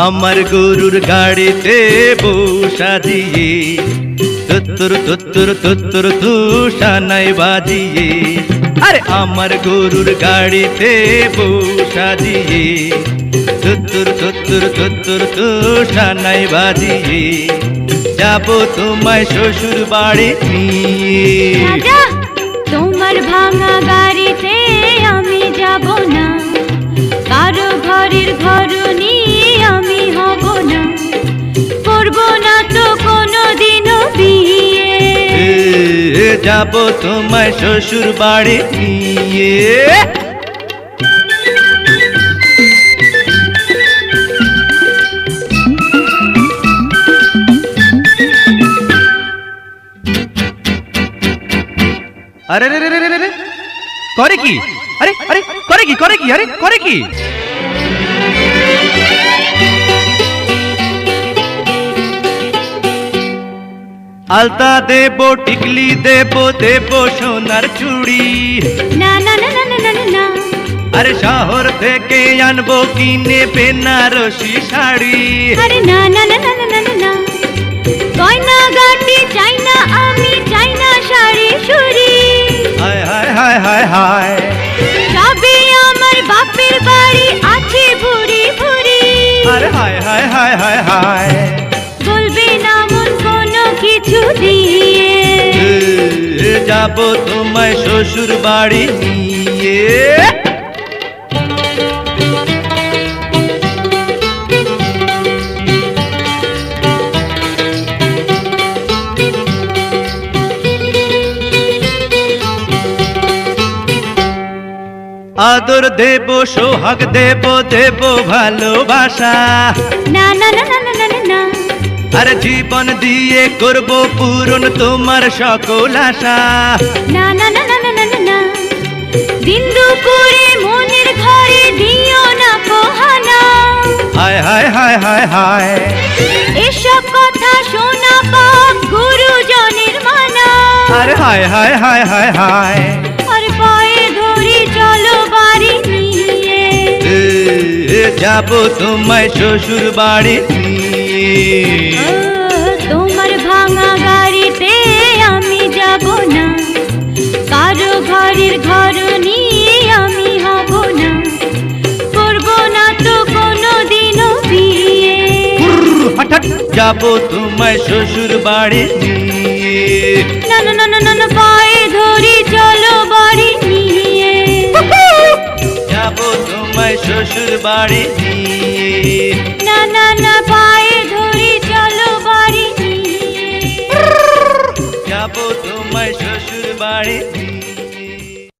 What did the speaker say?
আমার গরুর গাড়িতে বসা দিয়ে তুত্তুর তুত্তুর তুত্তুর তুষানাই বাজিয়ে, আরে আমার গরুর গাড়িতে বসা দিয়ে তুত্তুর তুত্তুর তুত্তুর তুষানাই বাজিয়ে যাব তোমায় শ্বশুর বাড়ি নিয়ে। রাজা, তোমার ভাঙা গাড়িতে আমি যাব না, কারো ঘরের ঘরনি আমি হব না, করব না তো কোনোদিনও বিয়ে। যাব তোমায় শ্বশুর বাড়ি নিয়ে। আরে রে রে রে রে রে, করে কি? আরে আরে করে কি? করে কি? আরে করে কি? আলতা দেবো, টিকলি দেবো, দেবো সোনার চুড়ি। না না না না না না না, আরে শহর থেকে আনবো কিনে বেনারসি শাড়ি। আরে না না না না না না না, গয়না গাটি চাই না আমি, চাই না শাড়ি সুরি। হায় হায় হায় হায় হায়, সবে আমার বাপের বাড়ি আছে ভুরি ভুরি। আরে হায় হায় হায় হায় হায়, বলবে না মন কোনো কিছু দিয়ে। যাব তোমায় শ্বশুর বাড়ি নিয়ে। আদর দেব, সোহাগ দেব, দেব ভালোবাসা। না না না না না না না, আরে জীবন দিয়ে করব পূরণ তোমার সকল আশা। না না না না না না না, দিন দুপুরে মনের ঘরে দিও না পোহানা। হায় হায় হায় হায় হায়, এসব কথা শোনা পাপ গুরুজনের মানা। আরে হায় হায় হায় হায় হায়, আর পায়ে ধরি চলো বাড়ি নিয়ে। যাব তোমায় শ্বশুর বাড়ি নিয়ে। তোমার ভাঙা গাড়িতে আমি যাব না, কারো ঘরের ঘর নিয়ে আমি হব না, করব না তো কোনোদিনও বিয়ে। হঠাৎ যাব তোমায় শ্বশুর বাড়ি নিয়ে। না না না না না না, পায়ে ধরি চলো বাড়ি নিয়ে। যাব তোমায় শ্বশুর বাড়ি নিয়ে। না না না, পায়ে ধরি চলো বাড়ি নিয়ে। যাব তোমায় শ্বশুর বাড়ি নিয়ে।